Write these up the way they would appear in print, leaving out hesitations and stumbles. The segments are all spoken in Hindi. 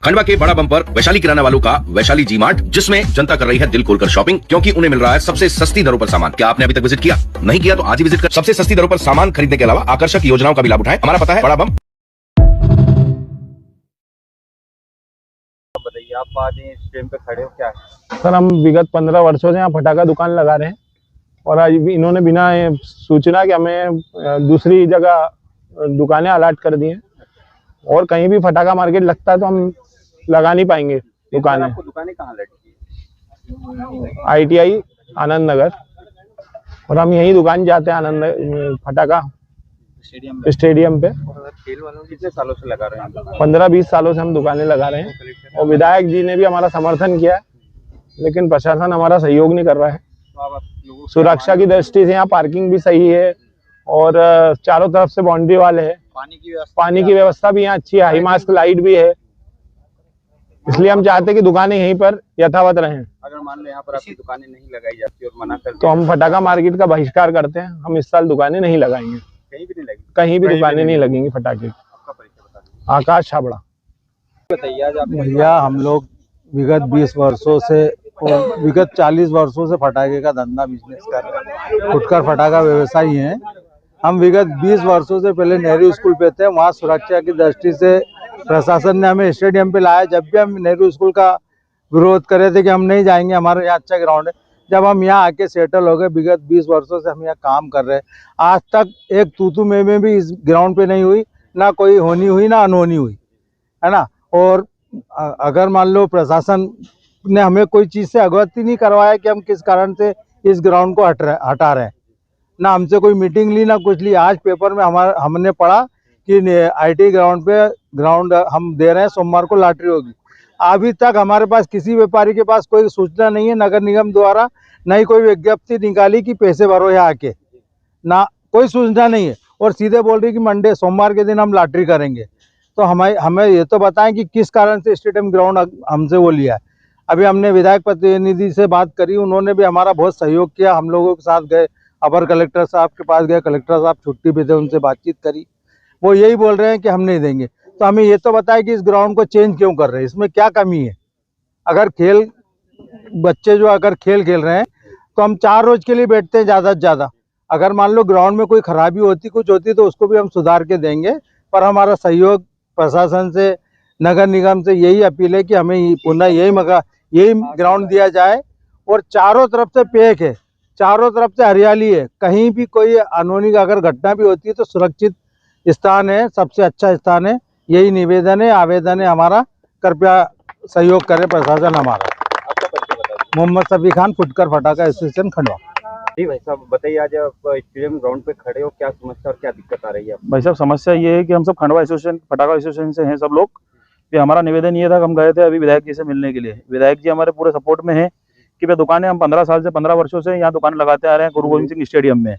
खंडवा के बड़ा बम्पर वैशाली किराना वालों का वैशाली जी मार्ट, जिसमें जनता कर रही है दिल खोलकर शॉपिंग, क्योंकि उन्हें मिल रहा है सबसे सस्ती दरों पर सामान। क्या आपने अभी तक विजिट किया? नहीं किया तो आज ही विजिट कर सबसे सस्ती दरों पर सामान खरीदने के अलावा आकर्षक योजनाओं का भी लाभ उठाएं। हमारा पता है बड़ा बम। बताइए, आप आज इस टाइम पे खड़े हो क्या है? सर, हम विगत 15 वर्षों से यहाँ फटाका दुकान लगा रहे हैं और आज इन्होंने बिना सूचना के हमें दूसरी जगह दुकानें अलॉट कर दी हैं और कहीं भी फटाका मार्केट लगता है तो हम लगा नहीं पाएंगे दुकानें। आपको दुकानें कहाँ लगी? ITI आनंद नगर, और हम यही दुकान जाते हैं आनंद फटाका स्टेडियम पे। खेल वालों कितने सालों से लगा रहे हैं? 15-20 सालों से हम दुकानें लगा रहे हैं और विधायक जी ने भी हमारा समर्थन किया है, लेकिन प्रशासन हमारा सहयोग नहीं कर रहा है। सुरक्षा की दृष्टि से यहाँ पार्किंग भी सही है और चारों तरफ से बाउंड्री वाले है। पानी की व्यवस्था भी यहाँ अच्छी है, हाई मास्क लाइट भी है, इसलिए हम चाहते हैं कि दुकानें यहीं पर यथावत रहें। अगर मान लो यहाँ पर आपकी दुकानें नहीं लगाई जाती और मना कर तो हम फटाका मार्केट का बहिष्कार करते हैं। हम इस साल दुकानें नहीं लगाएंगे, कहीं भी नहीं लगी, कहीं भी दुकानें नहीं लगेंगी फटाके। आपका परिचय बता दीजिए। आकाश छाबड़ा। बताइए, आज आप भैया हम लोग विगत 20 वर्षों से और विगत 40 वर्षों से फटाके का धंधा बिजनेस कर रहे हैं, फुटकर फटाका व्यवसायी हैं। हम विगत 20 वर्षों से पहले नेहरू स्कूल पे थे, वहाँ सुरक्षा की दृष्टि से प्रशासन ने हमें स्टेडियम पे लाया। जब भी हम नेहरू स्कूल का विरोध कर रहे थे कि हम नहीं जाएंगे, हमारे यहाँ अच्छा ग्राउंड है, जब हम यहाँ आके सेटल हो गए, विगत 20 वर्षों से हम यहाँ काम कर रहे हैं। आज तक एक तूतू में भी इस ग्राउंड पे नहीं हुई, ना कोई होनी हुई ना अनहोनी हुई, है ना। और अगर मान लो प्रशासन ने हमें कोई चीज़ से अवगत नहीं करवाया कि हम किस कारण से इस ग्राउंड को हटा रहे हैं, ना हमसे कोई मीटिंग ली ना कुछ ली। आज पेपर में हमने पढ़ा कि IT ग्राउंड पे ग्राउंड हम दे रहे हैं, सोमवार को लॉटरी होगी। अभी तक हमारे पास किसी व्यापारी के पास कोई सूचना नहीं है, नगर निगम द्वारा न ही कोई विज्ञप्ति निकाली कि पैसे भरो यहाँ आके, ना कोई सूचना नहीं है, और सीधे बोल रही कि सोमवार के दिन हम लॉटरी करेंगे। तो हमें ये तो बताएं कि किस कारण से स्टेडियम ग्राउंड हमसे वो लिया है। अभी हमने विधायक प्रतिनिधि से बात करी, उन्होंने भी हमारा बहुत सहयोग किया। हम लोगों के साथ गए, अपर कलेक्टर साहब के पास गए, कलेक्टर साहब छुट्टी पे थे, उनसे बातचीत करी, वो यही बोल रहे हैं कि हम नहीं देंगे। तो हमें ये तो बताएं कि इस ग्राउंड को चेंज क्यों कर रहे हैं, इसमें क्या कमी है। अगर बच्चे जो अगर खेल रहे हैं तो हम 4 रोज के लिए बैठते हैं ज़्यादा से ज़्यादा। अगर मान लो ग्राउंड में कोई खराबी होती कुछ होती तो उसको भी हम सुधार के देंगे, पर हमारा सहयोग प्रशासन से नगर निगम से यही अपील है कि हमें पुनः यही ग्राउंड दिया जाए। और चारों तरफ से पैक है, चारों तरफ से हरियाली है, कहीं भी कोई अनहोनी अगर घटना भी होती है तो सुरक्षित स्थान है, सबसे अच्छा स्थान है। यही निवेदन है, आवेदन है हमारा, कृपया सहयोग करें प्रशासन हमारा। आपका परिचय बता दीजिए। मोहम्मद सफी खान, फुटकर फटाका एसोसिएशन खंडवा। जी भाई साहब, बताइए, आज आप स्टेडियम ग्राउंड पे खड़े हो, क्या समस्या और क्या दिक्कत आ रही है? भाई साहब, समस्या ये है कि हम सब खंडवा एसोसिएशन फटाका एसोसिएशन से हैं सब लोग। कि हमारा निवेदन ये था कि हम गए थे अभी विधायक जी से मिलने के लिए। विधायक जी हमारे पूरे सपोर्ट में है कि भाई दुकानें हम 15 वर्षों से यहाँ दुकान लगाते आ रहे हैं गुरु गोविंद सिंह स्टेडियम में।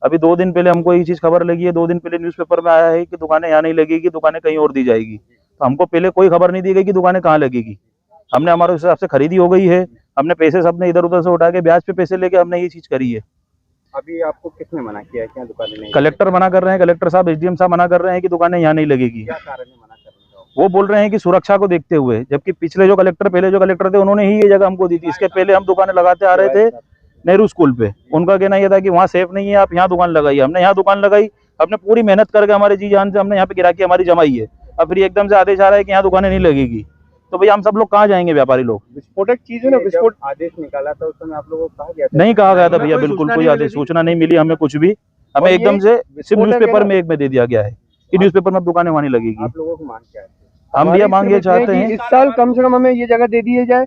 अभी 2 दिन पहले हमको ये चीज़ खबर लगी है, 2 दिन पहले न्यूज़पेपर में आया है कि दुकानें यहाँ नहीं लगेगी, दुकानें कहीं और दी जाएगी। तो हमको पहले कोई खबर नहीं दी गई कि दुकानें कहाँ लगेगी। हमने हमारे हिसाब से खरीदी हो गई है, हमने पैसे सबने इधर उधर से उठा के ब्याज पे पैसे लेके हमने ये चीज़ करी है। अभी आपको किसने मना किया है, क्या दुकानें नहीं? कलेक्टर मना कर रहे हैं, कलेक्टर साहब SDM साहब मना कर रहे हैं कि दुकानें यहाँ नहीं लगेगी। क्या कारण है मना करने का? वो बोल रहे हैं कि सुरक्षा को देखते हुए, जबकि पहले जो कलेक्टर थे उन्होंने ही ये जगह हमको दी थी। इसके पहले हम दुकानें लगाते आ रहे थे नेहरू स्कूल पे, उनका कहना यह था कि वहाँ सेफ नहीं है, आप यहाँ दुकान लगाइए। हमने यहाँ दुकान लगाई, हमने पूरी मेहनत करके हमारे जी जान से हमने यहाँ पे गिराकी हमारी जमाई है। अब फिर एकदम से आदेश आ रहा है कि यहाँ दुकानें नहीं लगेगी, तो भैया हम सब लोग कहाँ जाएंगे? व्यापारी लोग। विस्फोटक चीज है ना, विस्फोट आदेश निकाला था उस समय आप लोगों को कहा गया था? नहीं कहा गया था भैया, बिल्कुल कोई आदेश सूचना नहीं मिली हमें कुछ भी। हमें एकदम से सिर्फ न्यूज़पेपर में एक में दे दिया गया है कि न्यूज़पेपर में दुकानें वहाँ नहीं लगेगी। आप लोगों को मांग क्या है? हम भैया मांग ये चाहते हैं इस साल कम से कम हमें ये जगह दे दी जाए।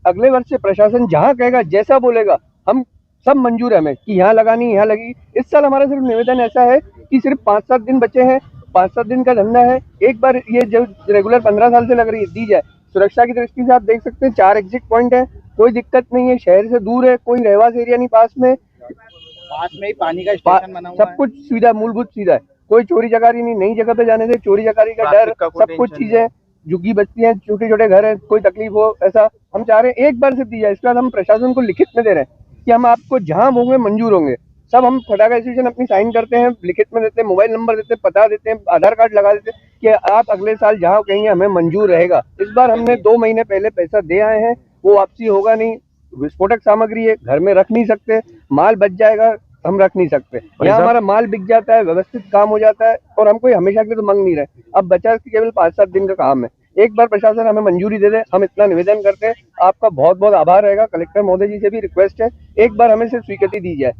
अगले वर्ष से प्रशासन जहाँ कहेगा, जैसा बोलेगा, हम सब मंजूर है हमें कि यहाँ लगानी यहाँ लगी। इस साल हमारा सिर्फ निवेदन ऐसा है कि सिर्फ 5-7 दिन बचे हैं, 5-7 दिन का धंधा है, एक बार ये जो रेगुलर 15 साल से लग रही है दी जाए। सुरक्षा की दृष्टि से आप देख सकते हैं 4 एग्जिट पॉइंट है, कोई दिक्कत नहीं है, शहर से दूर है, कोई रहवास एरिया नहीं, पास में ही पानी का स्टेशन बना हुआ है, सब कुछ सुविधा, मूलभूत सुविधा है, कोई चोरी चकारी नहीं। नई जगह पे जाने से चोरी चकारी का डर, सब कुछ चीजें, झुग्गी बस्ती है, छोटे छोटे घर है, कोई तकलीफ हो ऐसा हम चाह रहे हैं एक बार से दी जाए। इसके बाद हम प्रशासन को लिखित में दे रहे हैं कि हम आपको जहाँ होंगे मंजूर होंगे, सब हम फटाखा एसोसिएशन अपनी साइन करते हैं, लिखित में देते हैं, मोबाइल नंबर देते हैं, पता देते हैं, आधार कार्ड लगा देते हैं कि आप अगले साल जहाँ कहेंगे हमें मंजूर रहेगा। इस बार हमने 2 महीने पहले पैसा दे आए हैं, वो वापसी होगा नहीं। विस्फोटक सामग्री है, घर में रख नहीं सकते, माल बच जाएगा, हम रख नहीं सकते। यहाँ हमारा माल बिक जाता है, व्यवस्थित काम हो जाता है और हम कोई हमेशा के लिए तो मांग नहीं रहे। अब बचा केवल 5-7 दिन का काम है। एक बार प्रशासन हमें मंजूरी दे दे, हम इतना निवेदन करते हैं। आपका बहुत बहुत आभार रहेगा। कलेक्टर महोदय जी से भी रिक्वेस्ट है, एक बार हमें सिर्फ स्वीकृति दी जाए।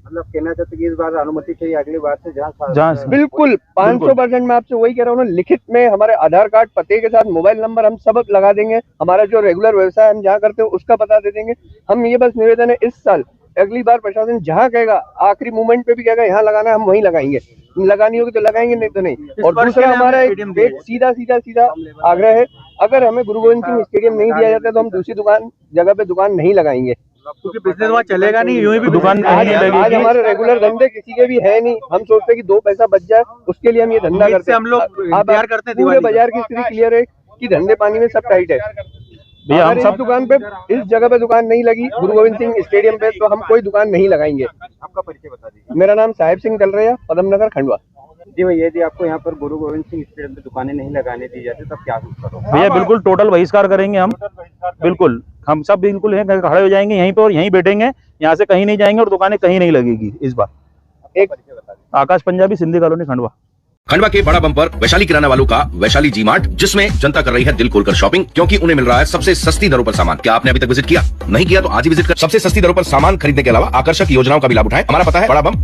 मतलब कहना चाहते कि इस बार अनुमति चाहिए, अगली बार से जहाँ बिल्कुल 500% मैं आपसे वही कह रहा हूँ ना, लिखित में हमारे आधार कार्ड, पते के साथ मोबाइल नंबर हम सब लगा देंगे। हमारा जो रेगुलर व्यवसाय हम जहाँ करते हैं उसका पता दे देंगे। हम ये बस निवेदन है, इस साल अगली बार प्रशासन जहाँ कहेगा, आखिरी मोमेंट पे भी कहेगा यहाँ लगाना है, हम वहीं लगाएंगे। लगानी होगी तो लगाएंगे, नहीं तो नहीं। और दूसरा हमारा एक सीधा आग्रह है, अगर हमें गुरु गोविंद सिंह स्टेडियम नहीं दिया जाता तो हम दूसरी जगह पे दुकान नहीं लगाएंगे, क्योंकि बिजनेस वहाँ चलेगा नहीं, यूं ही भी दुकान आज नहीं लगेगी। हमारे रेगुलर धंधे किसी के भी है नहीं। हम सोचते हैं कि 2 पैसा बच जाए, उसके लिए हम ये धंधा करते हैं। हम लोग आप इंतजार करते हैं पूरे बाजार की स्थिति क्लियर है कि धंधे पानी में सब टाइट है। भैया हम अगर इस सब दुकान पे, इस जगह पे दुकान नहीं लगी गुरु गोविंद सिंह स्टेडियम पे, तो हम कोई दुकान नहीं लगाएंगे। आपका परिचय बता दीजिए। मेरा नाम साहिब सिंह कलरैया, पदम नगर, खंडवा। जी भैया, यदि आपको यहाँ पर गुरु गोविंद सिंह स्टेडियम पे दुकानें नहीं लगाने दी जाती तब क्या करोगे? भैया बिल्कुल टोटल बहिष्कार करेंगे हम, बिल्कुल हम सब बिल्कुल हैं, खड़े हो जाएंगे यहीं पे और यहीं बैठेंगे, यहाँ से कहीं नहीं जाएंगे और दुकानें कहीं नहीं लगेगी इस बार। एक आकाश पंजाबी, सिंधी कॉलोनी, खंडवा। खंडवा के बड़ा बम्पर वैशाली किराना वालों का वैशाली जी मार्ट, जिसमें जनता कर रही है दिल खोलकर शॉपिंग, क्योंकि उन्हें मिल रहा है सबसे सस्ती दरों पर सामान। क्या आपने अभी तक विजिट किया? नहीं किया तो आज ही विजिट कर सबसे सस्ती दरों पर सामान खरीदने के अलावा आकर्षक योजनाओं का भी लाभ उठाएं। हमारा पता है बड़ा बम